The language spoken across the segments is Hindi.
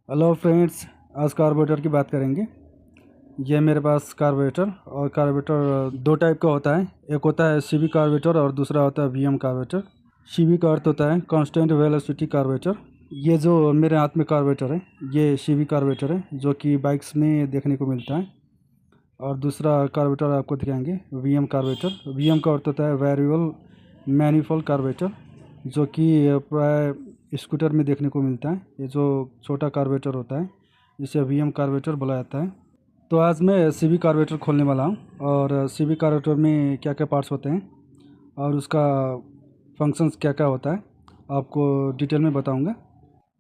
हेलो फ्रेंड्स, आज कार्बोरेटर की बात करेंगे। ये मेरे पास कार्बोरेटर और कार्बोरेटर दो टाइप का होता है। एक होता है सीवी कार्बोरेटर और दूसरा होता है वीएम कार्बोरेटर। सीवी का अर्थ होता है कांस्टेंट वेलोसिटी कार्बोरेटर। ये जो मेरे हाथ में कार्बोरेटर है ये सीवी कार्बोरेटर है, जो कि बाइक्स में देखने को मिलता है। और दूसरा कार्बोरेटर आपको दिखाएंगे वीएम कार्बोरेटर। वीएम का अर्थ होता है वेरिएबल मैनिफोल्ड कार्बोरेटर, जो कि प्राय स्कूटर में देखने को मिलता है। ये जो छोटा कार्बोरेटर होता है इसे वीएम कार्बोरेटर बोला जाता है। तो आज मैं सीवी कार्बोरेटर खोलने वाला हूँ और सीवी कार्बोरेटर में क्या क्या पार्ट्स होते हैं और उसका फंक्शंस क्या क्या होता है आपको डिटेल में बताऊंगा।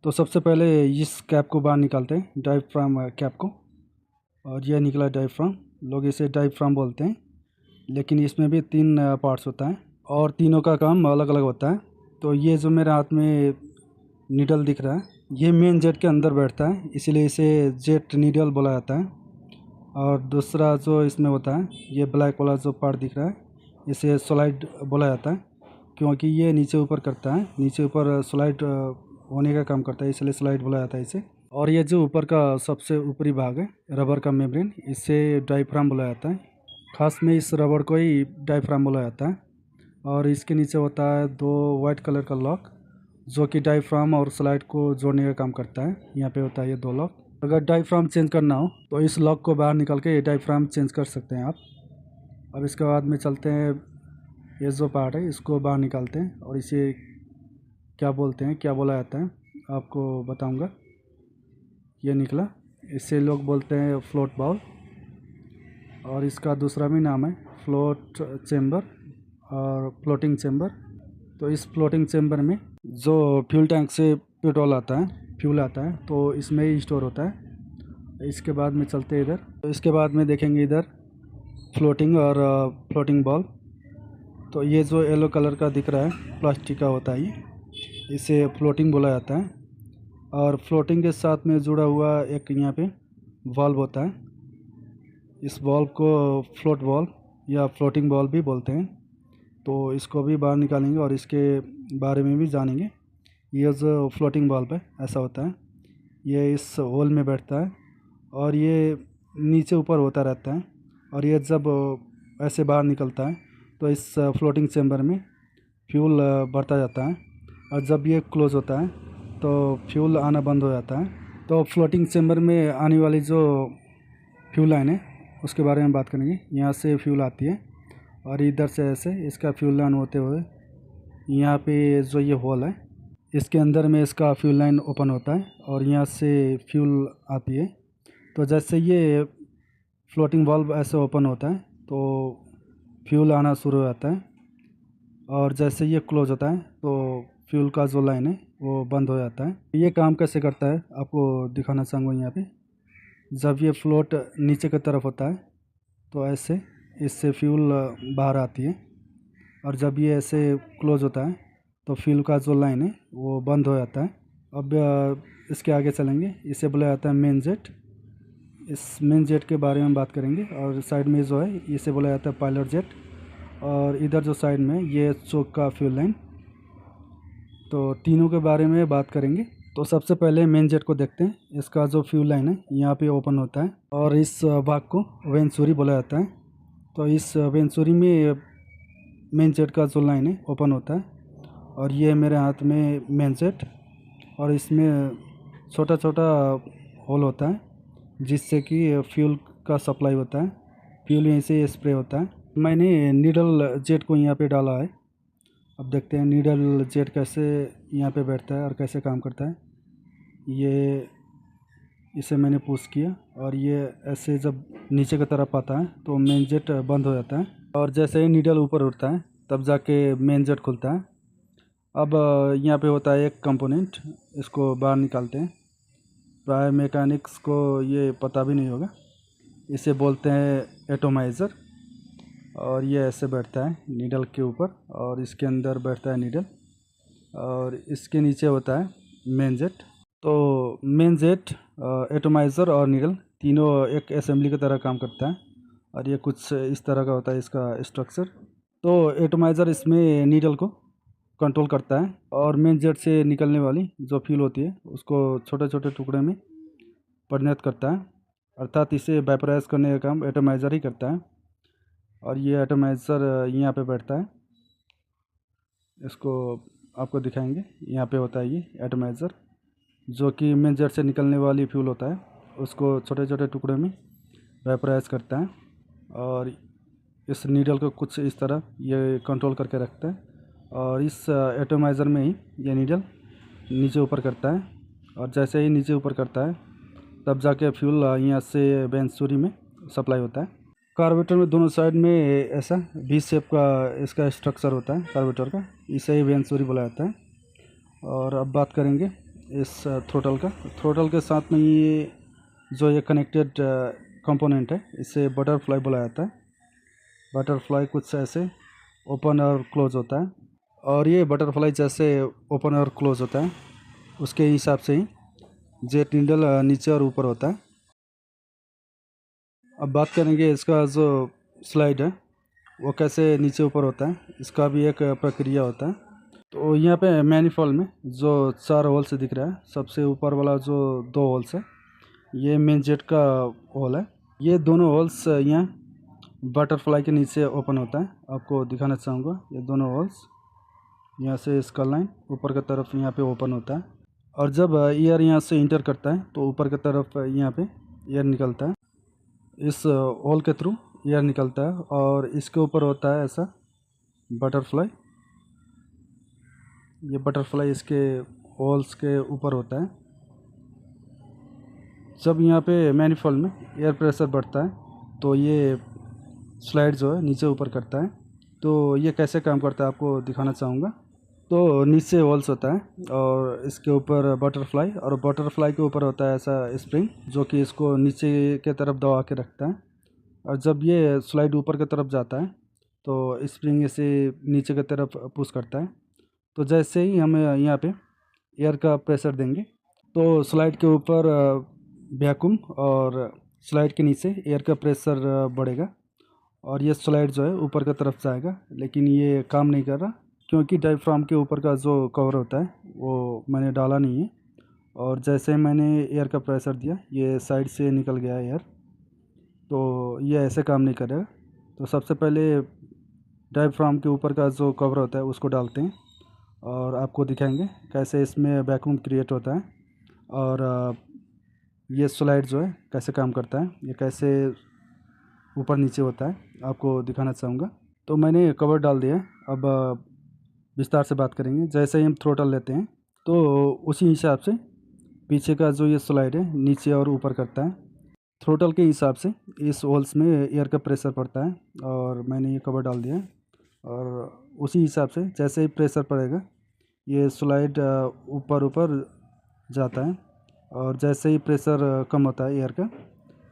तो सबसे पहले इस कैप को बाहर निकालते हैं, डायफ्राम कैप को। और यह निकला डायफ्राम। लोग इसे डायफ्राम बोलते हैं, लेकिन इसमें भी तीन पार्ट्स होता है और तीनों का काम अलग अलग होता है। तो ये जो मेरे हाथ में नीडल दिख रहा है ये मेन जेट के अंदर बैठता है, इसीलिए इसे जेट नीडल बोला जाता है। और दूसरा जो इसमें होता है ये ब्लैक वाला जो पार्ट दिख रहा है इसे स्लाइड बोला जाता है, क्योंकि ये नीचे ऊपर करता है, नीचे ऊपर स्लाइड होने का काम करता है, इसलिए स्लाइड बोला जाता है इसे। और ये जो ऊपर का सबसे ऊपरी भाग है रबर का मेम्ब्रेन, इसे डायफ्राम बोला जाता है। खास में इस रबर को ही डायफ्राम बोला जाता है। और इसके नीचे होता है दो वाइट कलर का लॉक, जो कि डायफ्राम और स्लाइड को जोड़ने का काम करता है। यहाँ पे होता है ये दो लॉक। अगर डायफ्राम चेंज करना हो तो इस लॉक को बाहर निकाल के ये डायफ्राम चेंज कर सकते हैं आप। अब इसके बाद में चलते हैं, ये जो पार्ट है इसको बाहर निकालते हैं और इसे क्या बोलते हैं, क्या बोला जाता है आपको बताऊंगा। ये निकला, इसे लोग बोलते हैं फ्लोट बाउल, और इसका दूसरा भी नाम है फ्लोट चेम्बर और फ्लोटिंग चेम्बर। तो इस फ्लोटिंग चेम्बर में जो फ्यूल टैंक से पेट्रोल आता है, फ्यूल आता है, तो इसमें ही स्टोर होता है। इसके बाद में चलते हैं इधर, तो इसके बाद में देखेंगे इधर फ्लोटिंग और फ्लोटिंग बॉल। तो ये जो येलो कलर का दिख रहा है प्लास्टिक का होता है, ये इसे फ्लोटिंग बोला जाता है। और फ्लोटिंग के साथ में जुड़ा हुआ एक यहाँ पे वॉल्व होता है, इस वॉल्व को फ्लोट बॉल या फ्लोटिंग बॉल भी बोलते हैं। तो इसको भी बाहर निकालेंगे और इसके बारे में भी जानेंगे। ये जो फ्लोटिंग बल्ब है ऐसा होता है, ये इस होल में बैठता है और ये नीचे ऊपर होता रहता है। और ये जब ऐसे बाहर निकलता है तो इस फ्लोटिंग चेम्बर में फ्यूल भरता जाता है, और जब ये क्लोज़ होता है तो फ्यूल आना बंद हो जाता है। तो फ्लोटिंग चेम्बर में आने वाली जो फ्यूल लाइन है उसके बारे में बात करेंगे। यहाँ से फ्यूल आती है और इधर से ऐसे इसका फ्यूल लाइन होते हुए यहाँ पे जो ये होल है इसके अंदर में इसका फ्यूल लाइन ओपन होता है और यहाँ से फ्यूल आती है। तो जैसे ये फ्लोटिंग वाल्व ऐसे ओपन होता है तो फ्यूल आना शुरू हो जाता है, और जैसे ये क्लोज होता है तो फ्यूल का जो लाइन है वो बंद हो जाता है। ये काम कैसे करता है आपको दिखाना चाहूँगा। यहाँ पे जब ये फ्लोट नीचे की तरफ होता है तो ऐसे इससे फ्यूल बाहर आती है, और जब ये ऐसे क्लोज होता है तो फ्यूल का जो लाइन है वो बंद हो जाता है। अब इसके आगे चलेंगे, इसे बोला जाता है मेन जेट। इस मेन जेट के बारे में बात करेंगे। और साइड में जो है इसे बोला जाता है पायलट जेट, और इधर जो साइड में ये चोक का फ्यूल लाइन। तो तीनों के बारे में बात करेंगे। तो सबसे पहले मेन जेट को देखते हैं। इसका जो फ्यूल लाइन है यहाँ पे ओपन होता है और इस भाग को वेंचुरी बोला जाता है। तो इस वेंचुरी में मेन जेट का जो लाइन है ओपन होता है, और ये मेरे हाथ में मेन जेट, और इसमें छोटा छोटा होल होता है जिससे कि फ्यूल का सप्लाई होता है, फ्यूल यहीं से स्प्रे होता है। मैंने नीडल जेट को यहाँ पे डाला है। अब देखते हैं नीडल जेट कैसे यहाँ पे बैठता है और कैसे काम करता है। ये इसे मैंने पुश किया और ये ऐसे जब नीचे की तरफ आता है तो मेन जेट बंद हो जाता है, और जैसे ही नीडल ऊपर उठता है तब जाके मेन जेट खुलता है। अब यहाँ पे होता है एक कंपोनेंट, इसको बाहर निकालते हैं। प्राय मैकेनिक्स को ये पता भी नहीं होगा, इसे बोलते हैं एटोमाइज़र। और ये ऐसे बैठता है नीडल के ऊपर, और इसके अंदर बैठता है नीडल, और इसके नीचे होता है मेन जेट। तो मेन जेट, एटोमाइज़र और नीडल तीनों एक असेंबली की तरह काम करता है, और ये कुछ इस तरह का होता है इसका स्ट्रक्चर। तो एटोमाइज़र इसमें नीडल को कंट्रोल करता है, और मेन जेट से निकलने वाली जो फ्यूल होती है उसको छोटे छोटे टुकड़े में परिणत करता है, अर्थात इसे वेपराइज करने का काम एटमाइज़र ही करता है। और ये एटमाइज़र यहाँ पे बैठता है, इसको आपको दिखाएंगे। यहाँ पे होता है ये एटमाइज़र, जो कि मेन जेट से निकलने वाली फ्यूल होता है, उसको छोटे छोटे टुकड़े में वेपराइज करता है। और इस नीडल को कुछ इस तरह ये कंट्रोल करके रखता है, और इस एटमाइज़र में ही ये नीडल नीचे ऊपर करता है। और जैसे ही नीचे ऊपर करता है तब जाके फ्यूल यहाँ से वेंचुरी में सप्लाई होता है। कार्बोरेटर में दोनों साइड में ऐसा वी शेप का इसका स्ट्रक्चर होता है कार्बोरेटर का, इसे ही वेंचुरी बोला जाता है। और अब बात करेंगे इस थ्रोटल का। थ्रोटल के साथ में ये जो ये कनेक्टेड कंपोनेंट है, इसे बटरफ्लाई बोला जाता है। बटरफ्लाई कुछ ऐसे ओपन और क्लोज होता है, और ये बटरफ्लाई जैसे ओपन और क्लोज होता है उसके हिसाब से ही जेट नीडल नीचे और ऊपर होता है। अब बात करेंगे इसका जो स्लाइड है वो कैसे नीचे ऊपर होता है, इसका भी एक प्रक्रिया होता है। तो यहाँ पे मैनिफॉल्ड में जो 4 होल्स दिख रहा है, सबसे ऊपर वाला जो 2 होल्स है ये मेन जेट का होल है। ये दोनों होल्स यहाँ बटरफ्लाई के नीचे ओपन होता है। आपको दिखाना चाहूँगा, ये दोनों होल्स यहाँ से स्कल लाइन ऊपर की तरफ यहाँ पे ओपन होता है, और जब एयर यहाँ से इंटर करता है तो ऊपर की तरफ यहाँ पे एयर निकलता है, इस होल के थ्रू एयर निकलता है। और इसके ऊपर होता है ऐसा बटरफ्लाई, ये बटरफ्लाई इसके होल्स के ऊपर होता है। जब यहाँ पे मैनिफॉल्ड में एयर प्रेशर बढ़ता है तो ये स्लाइड जो है नीचे ऊपर करता है। तो ये कैसे काम करता है आपको दिखाना चाहूँगा। तो नीचे होल्स होता है और इसके ऊपर बटरफ्लाई, और बटरफ्लाई के ऊपर होता है ऐसा स्प्रिंग जो कि इसको नीचे के तरफ दबा के रखता है। और जब ये स्लाइड ऊपर की तरफ जाता है तो स्प्रिंग इसे नीचे की तरफ पुश करता है। तो जैसे ही हम यहाँ पे एयर का प्रेशर देंगे तो स्लाइड के ऊपर वैक्यूम और स्लाइड के नीचे एयर का प्रेशर बढ़ेगा, और ये स्लाइड जो है ऊपर की तरफ जाएगा। लेकिन ये काम नहीं कर रहा क्योंकि डायफ्राम के ऊपर का जो कवर होता है वो मैंने डाला नहीं है, और जैसे ही मैंने एयर का प्रेशर दिया ये साइड से निकल गया एयर, तो ये ऐसे काम नहीं करेगा। तो सबसे पहले डायफ्राम के ऊपर का जो कवर होता है उसको डालते हैं, और आपको दिखाएंगे कैसे इसमें वैक्यूम क्रिएट होता है, और ये स्लाइड जो है कैसे काम करता है, ये कैसे ऊपर नीचे होता है आपको दिखाना चाहूँगा। तो मैंने कवर डाल दिया। अब विस्तार से बात करेंगे। जैसे ही हम थ्रोटल लेते हैं तो उसी हिसाब से पीछे का जो ये स्लाइड है नीचे और ऊपर करता है। थ्रोटल के हिसाब से इस होल्स में एयर का प्रेशर पड़ता है, और मैंने ये कवर डाल दिया है। और उसी हिसाब से जैसे ही प्रेशर पड़ेगा ये स्लाइड ऊपर ऊपर जाता है, और जैसे ही प्रेशर कम होता है एयर का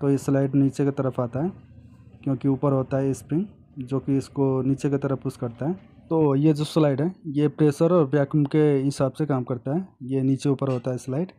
तो ये स्लाइड नीचे की तरफ आता है, क्योंकि ऊपर होता है स्प्रिंग जो कि इसको नीचे की तरफ पुश करता है। तो ये जो स्लाइड है ये प्रेशर और वैक्यूम के हिसाब से काम करता है, ये नीचे ऊपर होता है स्लाइड।